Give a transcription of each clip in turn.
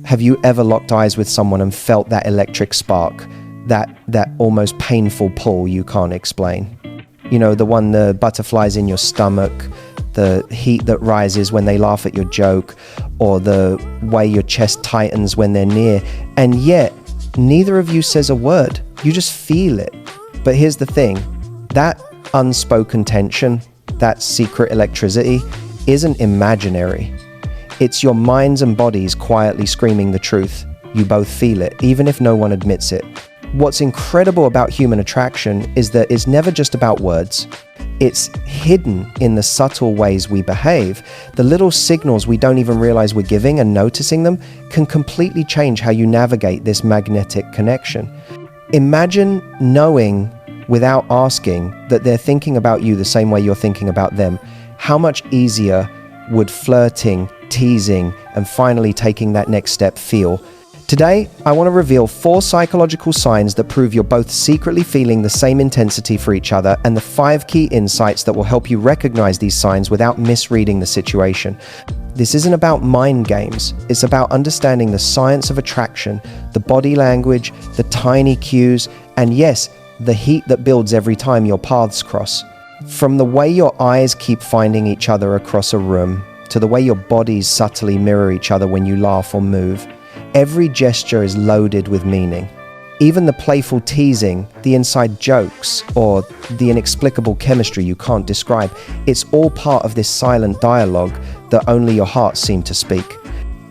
Have you ever locked eyes with someone and felt that electric spark, that almost painful pull you can't explain? You know, the butterflies in your stomach, the heat that rises when they laugh at your joke, or the way your chest tightens when they're near, and yet neither of you says a word. You just feel it. But here's the thing, that unspoken tension, that secret electricity, isn't imaginary. It's your minds and bodies quietly screaming the truth. You both feel it, even if no one admits it. What's incredible about human attraction is that it's never just about words. It's hidden in the subtle ways we behave. The little signals we don't even realize we're giving, and noticing them can completely change how you navigate this magnetic connection. Imagine knowing without asking that they're thinking about you the same way you're thinking about them. How much easier would flirting, teasing, and finally taking that next step feel? Today, I want to reveal 4 psychological signs that prove you're both secretly feeling the same intensity for each other, and the 5 key insights that will help you recognize these signs without misreading the situation. This isn't about mind games. It's about understanding the science of attraction, the body language, the tiny cues, and yes, the heat that builds every time your paths cross. From the way your eyes keep finding each other across a room, to the way your bodies subtly mirror each other when you laugh or move, every gesture is loaded with meaning. Even the playful teasing, the inside jokes, or the inexplicable chemistry you can't describe, it's all part of this silent dialogue that only your hearts seem to speak.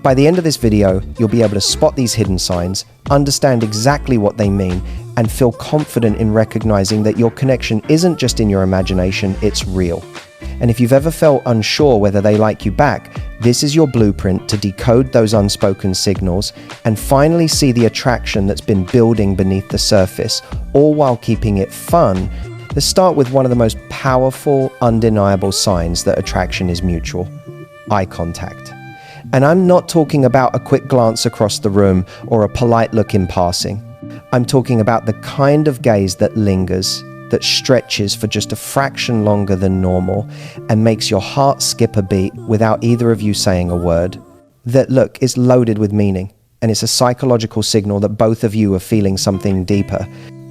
By the end of this video, you'll be able to spot these hidden signs, understand exactly what they mean, and feel confident in recognizing that your connection isn't just in your imagination, it's real. And if you've ever felt unsure whether they like you back, this is your blueprint to decode those unspoken signals and finally see the attraction that's been building beneath the surface, all while keeping it fun. Let's start with one of the most powerful, undeniable signs that attraction is mutual: eye contact. And I'm not talking about a quick glance across the room or a polite look in passing. I'm talking about the kind of gaze that lingers, that stretches for just a fraction longer than normal and makes your heart skip a beat without either of you saying a word. That look is loaded with meaning, and it's a psychological signal that both of you are feeling something deeper.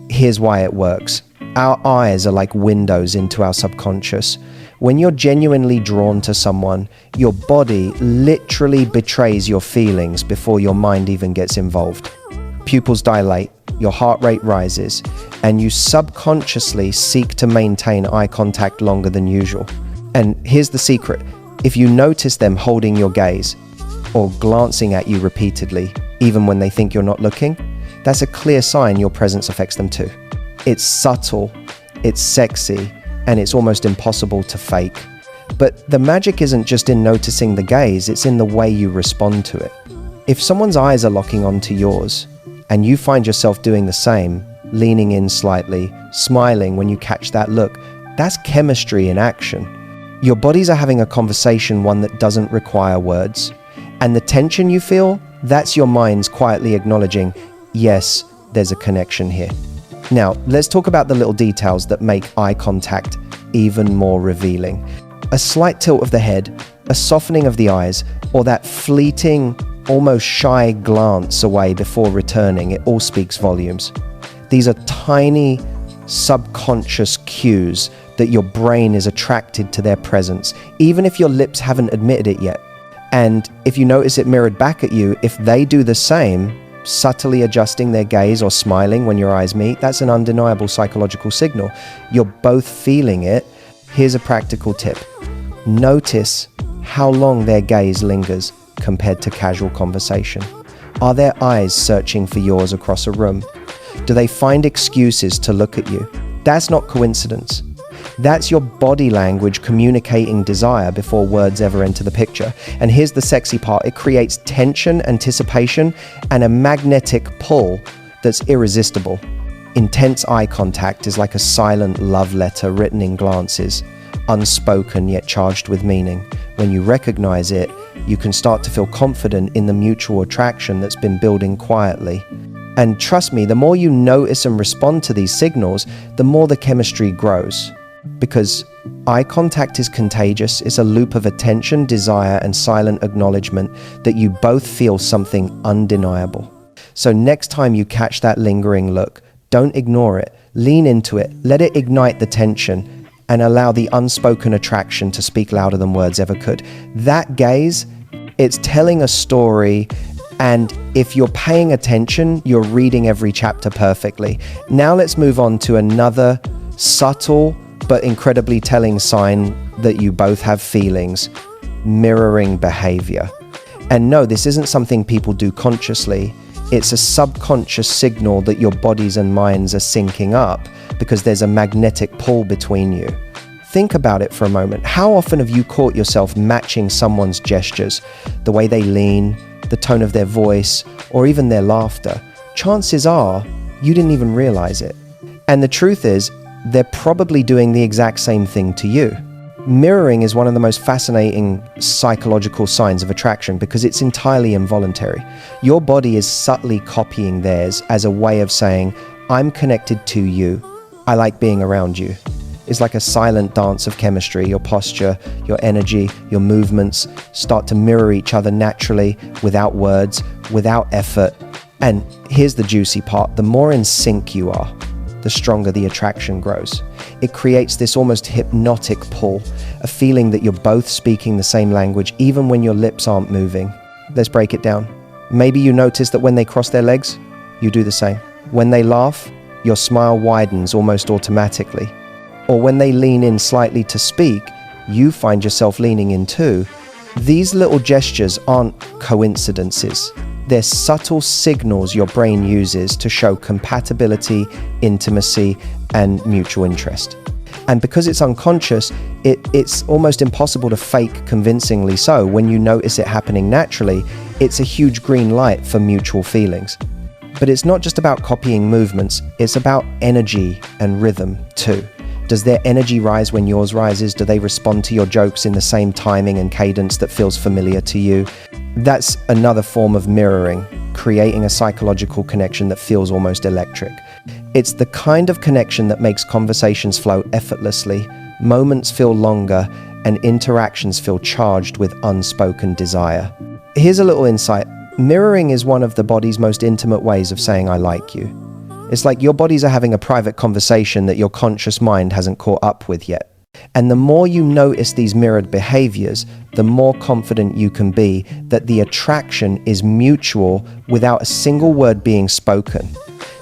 Here's why it works. Our eyes are like windows into our subconscious. When you're genuinely drawn to someone, your body literally betrays your feelings before your mind even gets involved. Pupils dilate, your heart rate rises, and you subconsciously seek to maintain eye contact longer than usual. And here's the secret. If you notice them holding your gaze or glancing at you repeatedly, even when they think you're not looking, that's a clear sign your presence affects them too. It's subtle, it's sexy, and it's almost impossible to fake. But the magic isn't just in noticing the gaze, it's in the way you respond to it. If someone's eyes are locking onto yours, and you find yourself doing the same, leaning in slightly, smiling when you catch that look, that's chemistry in action. Your bodies are having a conversation, one that doesn't require words. And the tension you feel, that's your minds quietly acknowledging, yes, there's a connection here. Now, let's talk about the little details that make eye contact even more revealing. A slight tilt of the head, a softening of the eyes, or that fleeting, almost shy glance away before returning, it all speaks volumes. These are tiny, subconscious cues that your brain is attracted to their presence, even if your lips haven't admitted it yet. And if you notice it mirrored back at you, if they do the same, subtly adjusting their gaze or smiling when your eyes meet, that's an undeniable psychological signal. You're both feeling it. Here's a practical tip. Notice how long their gaze lingers compared to casual conversation. Are their eyes searching for yours across a room? Do they find excuses to look at you? That's not coincidence. That's your body language communicating desire before words ever enter the picture. And here's the sexy part. It creates tension, anticipation, and a magnetic pull that's irresistible. Intense eye contact is like a silent love letter written in glances, unspoken yet charged with meaning. When you recognize it, you can start to feel confident in the mutual attraction that's been building quietly. And trust me, the more you notice and respond to these signals, the more the chemistry grows. Because Eye contact is contagious. It's a loop of attention, desire, and silent acknowledgement that you both feel something undeniable. So next time you catch that lingering look, don't ignore it. Lean into it. Let it ignite the tension and allow the unspoken attraction to speak louder than words ever could. That gaze, it's telling a story, and if you're paying attention, you're reading every chapter perfectly. Now let's move on to another subtle but incredibly telling sign that you both have feelings: mirroring behavior. And no, this isn't something people do consciously. It's a subconscious signal that your bodies and minds are syncing up because there's a magnetic pull between you. Think about it for a moment. How often have you caught yourself matching someone's gestures, the way they lean, the tone of their voice, or even their laughter? Chances are you didn't even realize it. And the truth is, they're probably doing the exact same thing to you. Mirroring is one of the most fascinating psychological signs of attraction because it's entirely involuntary. Your body is subtly copying theirs as a way of saying, I'm connected to you. I like being around you. It's like a silent dance of chemistry. Your posture, your energy, your movements start to mirror each other naturally, without words, without effort. And here's the juicy part: the more in sync you are, the stronger the attraction grows. It creates this almost hypnotic pull, a feeling that you're both speaking the same language even when your lips aren't moving. Let's break it down. Maybe you notice that when they cross their legs, you do the same. When they laugh, your smile widens almost automatically. Or when they lean in slightly to speak, you find yourself leaning in too. These little gestures aren't coincidences. They're subtle signals your brain uses to show compatibility, intimacy, and mutual interest. And because it's unconscious, it's almost impossible to fake convincingly so. When you notice it happening naturally, it's a huge green light for mutual feelings. But it's not just about copying movements, it's about energy and rhythm too. Does their energy rise when yours rises? Do they respond to your jokes in the same timing and cadence that feels familiar to you? That's another form of mirroring, creating a psychological connection that feels almost electric. It's the kind of connection that makes conversations flow effortlessly, moments feel longer, and interactions feel charged with unspoken desire. Here's a little insight. Mirroring is one of the body's most intimate ways of saying I like you. It's like your bodies are having a private conversation that your conscious mind hasn't caught up with yet. And the more you notice these mirrored behaviors, the more confident you can be that the attraction is mutual without a single word being spoken.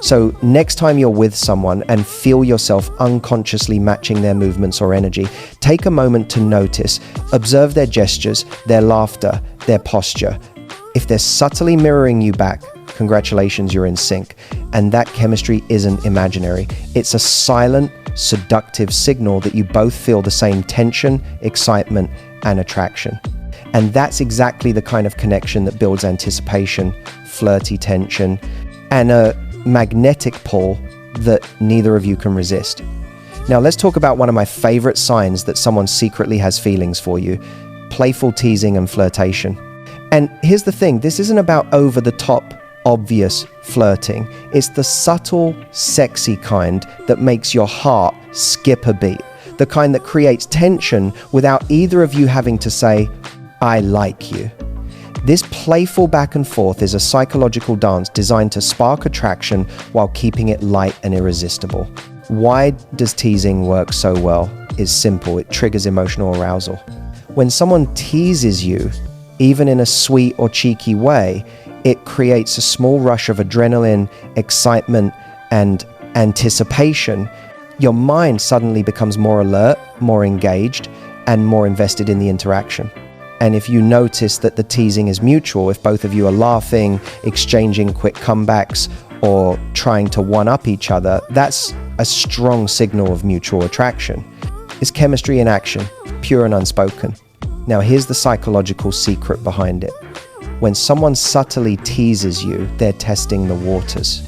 So next time you're with someone and feel yourself unconsciously matching their movements or energy, take a moment to notice, observe their gestures, their laughter, their posture. If they're subtly mirroring you back, congratulations, you're in sync. And that chemistry isn't imaginary. It's a silent, seductive signal that you both feel the same tension, excitement, and attraction. And that's exactly the kind of connection that builds anticipation, flirty tension, and a magnetic pull that neither of you can resist. Now let's talk about one of my favorite signs that someone secretly has feelings for you: playful teasing and flirtation. And here's the thing, this isn't about over-the-top, obvious flirting. It's the subtle, sexy kind that makes your heart skip a beat. The kind that creates tension without either of you having to say, I like you. This playful back and forth is a psychological dance designed to spark attraction while keeping it light and irresistible. Why does teasing work so well? It's simple, it triggers emotional arousal. When someone teases you, even in a sweet or cheeky way, it creates a small rush of adrenaline, excitement, and anticipation. Your mind suddenly becomes more alert, more engaged, and more invested in the interaction. And if you notice that the teasing is mutual, if both of you are laughing, exchanging quick comebacks, or trying to one-up each other, that's a strong signal of mutual attraction. It's chemistry in action, pure and unspoken. Now here's the psychological secret behind it. When someone subtly teases you, they're testing the waters.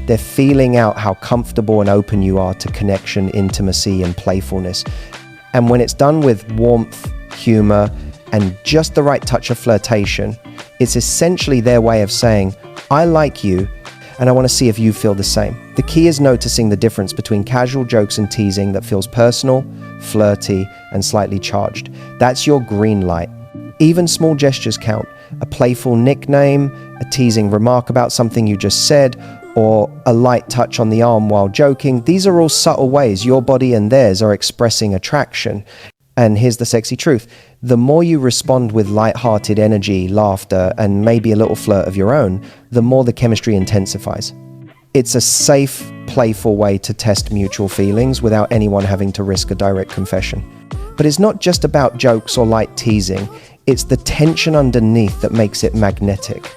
They're feeling out how comfortable and open you are to connection, intimacy, and playfulness. And when it's done with warmth, humor, and just the right touch of flirtation, it's essentially their way of saying, I like you, and I want to see if you feel the same. The key is noticing the difference between casual jokes and teasing that feels personal, flirty, and slightly charged. That's your green light. Even small gestures count. A playful nickname, a teasing remark about something you just said, or a light touch on the arm while joking. These are all subtle ways your body and theirs are expressing attraction. And here's the sexy truth. The more you respond with light-hearted energy, laughter, and maybe a little flirt of your own, the more the chemistry intensifies. It's a safe, playful way to test mutual feelings without anyone having to risk a direct confession. But it's not just about jokes or light teasing. It's the tension underneath that makes it magnetic.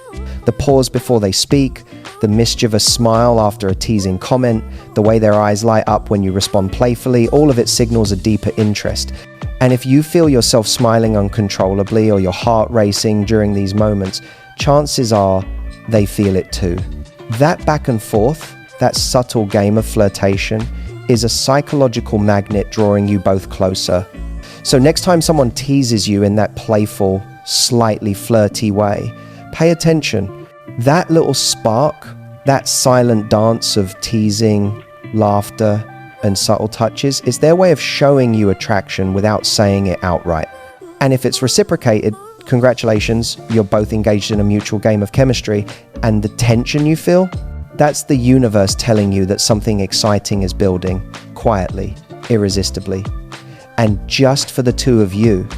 The pause before they speak, the mischievous smile after a teasing comment, the way their eyes light up when you respond playfully, all of it signals a deeper interest. And if you feel yourself smiling uncontrollably or your heart racing during these moments, chances are they feel it too. That back and forth, that subtle game of flirtation, is a psychological magnet drawing you both closer. So next time someone teases you in that playful, slightly flirty way, pay attention. That little spark, that silent dance of teasing, laughter, and subtle touches is their way of showing you attraction without saying it outright. And if it's reciprocated, congratulations, you're both engaged in a mutual game of chemistry, and the tension you feel, that's the universe telling you that something exciting is building, quietly, irresistibly. And just for the two of you.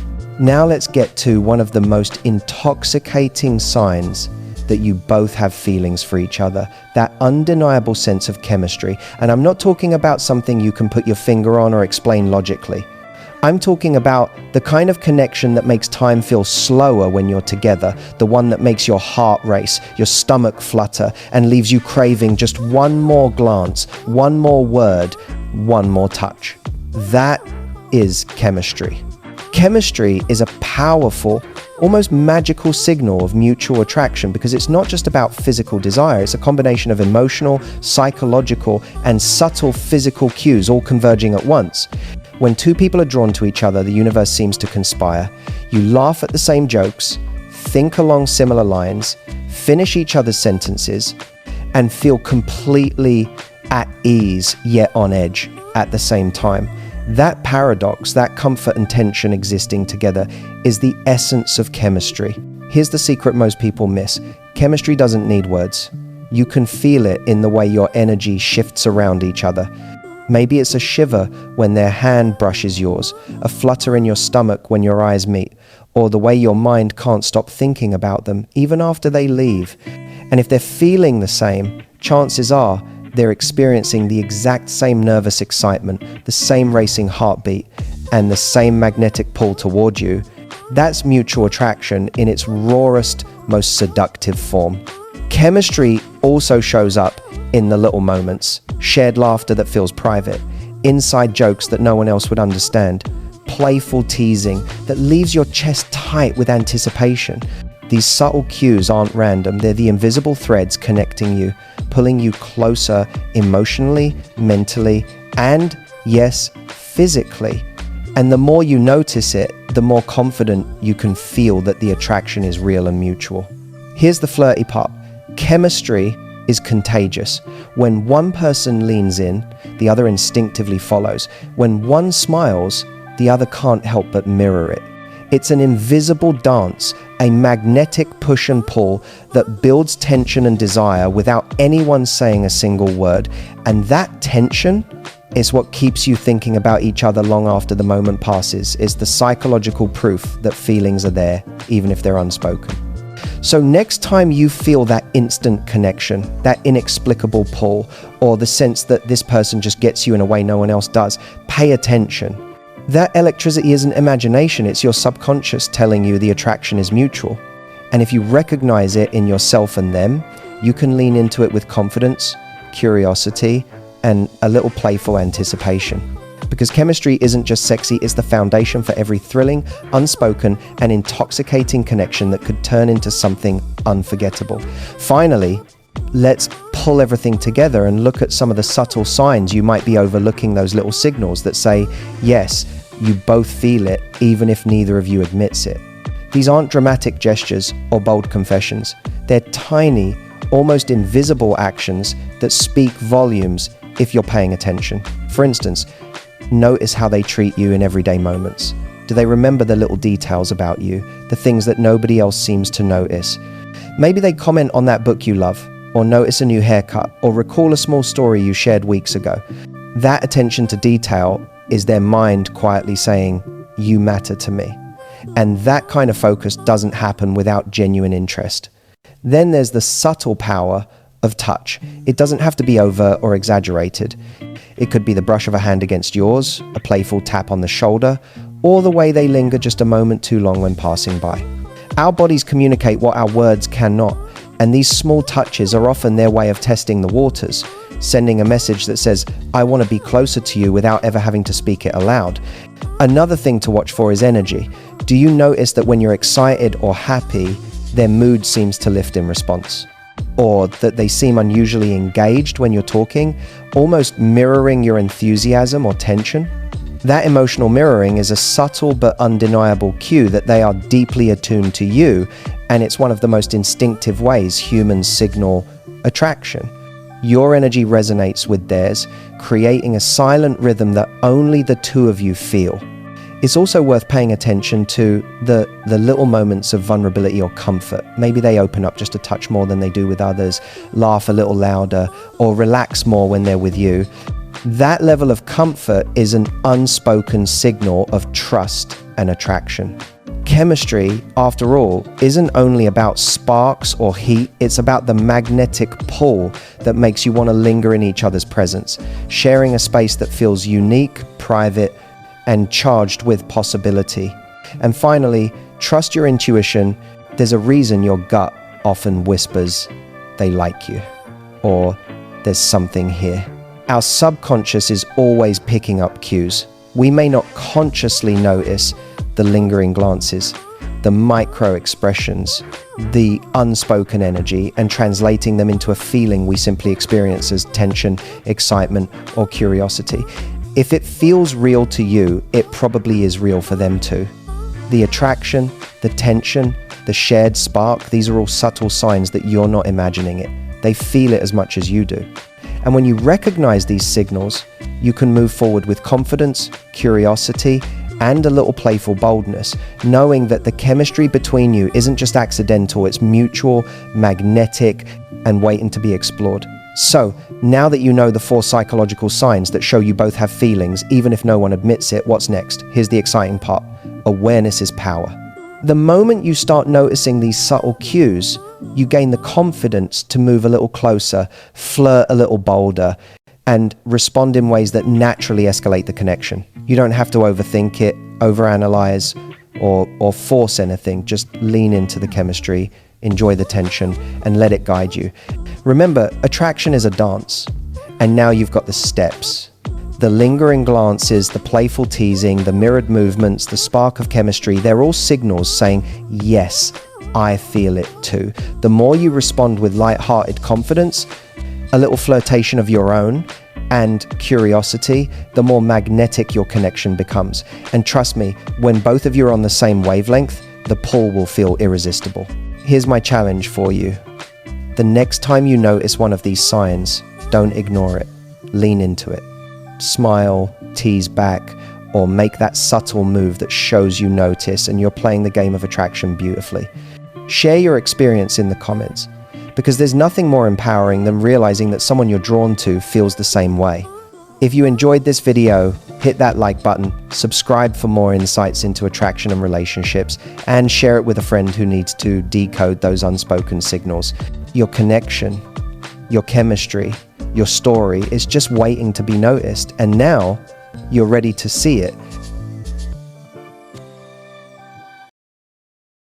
Now let's get to one of the most intoxicating signs that you both have feelings for each other, that undeniable sense of chemistry. And I'm not talking about something you can put your finger on or explain logically. I'm talking about the kind of connection that makes time feel slower when you're together, the one that makes your heart race, your stomach flutter, and leaves you craving just one more glance, one more word, one more touch. That is chemistry. Chemistry is a powerful, almost magical signal of mutual attraction because it's not just about physical desire, it's a combination of emotional, psychological, and subtle physical cues all converging at once. When two people are drawn to each other, the universe seems to conspire. You laugh at the same jokes, think along similar lines, finish each other's sentences, and feel completely at ease yet on edge at the same time. That paradox, that comfort and tension existing together, is the essence of chemistry. Here's the secret most people miss. Chemistry doesn't need words. You can feel it in the way your energy shifts around each other. Maybe it's a shiver when their hand brushes yours, a flutter in your stomach when your eyes meet, or the way your mind can't stop thinking about them, even after they leave. And if they're feeling the same, chances are they're experiencing the exact same nervous excitement, the same racing heartbeat, and the same magnetic pull toward you. That's mutual attraction in its rawest, most seductive form. Chemistry also shows up in the little moments. Shared laughter that feels private, inside jokes that no one else would understand, playful teasing that leaves your chest tight with anticipation. These subtle cues aren't random, they're the invisible threads connecting you, pulling you closer emotionally, mentally, and, yes, physically. And the more you notice it, the more confident you can feel that the attraction is real and mutual. Here's the flirty part. Chemistry is contagious. When one person leans in, the other instinctively follows. When one smiles, the other can't help but mirror it. It's an invisible dance, a magnetic push and pull that builds tension and desire without anyone saying a single word. And that tension is what keeps you thinking about each other long after the moment passes. It's the psychological proof that feelings are there, even if they're unspoken. So next time you feel that instant connection, that inexplicable pull, or the sense that this person just gets you in a way no one else does, pay attention. That electricity isn't imagination, it's your subconscious telling you the attraction is mutual. And if you recognize it in yourself and them, you can lean into it with confidence, curiosity, and a little playful anticipation. Because chemistry isn't just sexy, it's the foundation for every thrilling, unspoken, and intoxicating connection that could turn into something unforgettable. Finally, let's pull everything together and look at some of the subtle signs you might be overlooking, those little signals that say, yes, you both feel it, even if neither of you admits it. These aren't dramatic gestures or bold confessions. They're tiny, almost invisible actions that speak volumes if you're paying attention. For instance, notice how they treat you in everyday moments. Do they remember the little details about you, the things that nobody else seems to notice? Maybe they comment on that book you love, or notice a new haircut, or recall a small story you shared weeks ago. That attention to detail is their mind quietly saying, "You matter to me." And that kind of focus doesn't happen without genuine interest. Then there's the subtle power of touch. It doesn't have to be overt or exaggerated. It could be the brush of a hand against yours, a playful tap on the shoulder, or the way they linger just a moment too long when passing by. Our bodies communicate what our words cannot, and these small touches are often their way of testing the waters, sending a message that says, "I want to be closer to you," without ever having to speak it aloud. Another thing to watch for is energy. Do you notice that when you're excited or happy, their mood seems to lift in response? Or that they seem unusually engaged when you're talking, almost mirroring your enthusiasm or tension? That emotional mirroring is a subtle but undeniable cue that they are deeply attuned to you, and it's one of the most instinctive ways humans signal attraction. Your energy resonates with theirs, creating a silent rhythm that only the two of you feel. It's also worth paying attention to the little moments of vulnerability or comfort. Maybe they open up just a touch more than they do with others, laugh a little louder, or relax more when they're with you. That level of comfort is an unspoken signal of trust and attraction. Chemistry, after all, isn't only about sparks or heat, it's about the magnetic pull that makes you want to linger in each other's presence, sharing a space that feels unique, private, and charged with possibility. And finally, trust your intuition. There's a reason your gut often whispers, "They like you," or "There's something here." Our subconscious is always picking up cues. We may not consciously notice the lingering glances, the micro expressions, the unspoken energy, and translating them into a feeling we simply experience as tension, excitement, or curiosity. If it feels real to you, it probably is real for them too. The attraction, the tension, the shared spark, these are all subtle signs that you're not imagining it. They feel it as much as you do. And when you recognize these signals, you can move forward with confidence, curiosity, and a little playful boldness, knowing that the chemistry between you isn't just accidental, it's mutual, magnetic, and waiting to be explored. So, now that you know the 4 psychological signs that show you both have feelings, even if no one admits it, what's next? Here's the exciting part. Awareness is power. The moment you start noticing these subtle cues, you gain the confidence to move a little closer, flirt a little bolder, and respond in ways that naturally escalate the connection. You don't have to overthink it, overanalyze, or force anything. Just lean into the chemistry, enjoy the tension, and let it guide you. Remember, attraction is a dance, and now you've got the steps. The lingering glances, the playful teasing, the mirrored movements, the spark of chemistry, they're all signals saying, yes, I feel it too. The more you respond with light-hearted confidence, a little flirtation of your own, and curiosity, the more magnetic your connection becomes. And trust me, when both of you are on the same wavelength, the pull will feel irresistible. Here's my challenge for you. The next time you notice one of these signs, don't ignore it. Lean into it. Smile, tease back, or make that subtle move that shows you notice and you're playing the game of attraction beautifully. Share your experience in the comments, because there's nothing more empowering than realizing that someone you're drawn to feels the same way. If you enjoyed this video, hit that like button, subscribe for more insights into attraction and relationships, and share it with a friend who needs to decode those unspoken signals. Your connection, your chemistry, your story is just waiting to be noticed, and now you're ready to see it.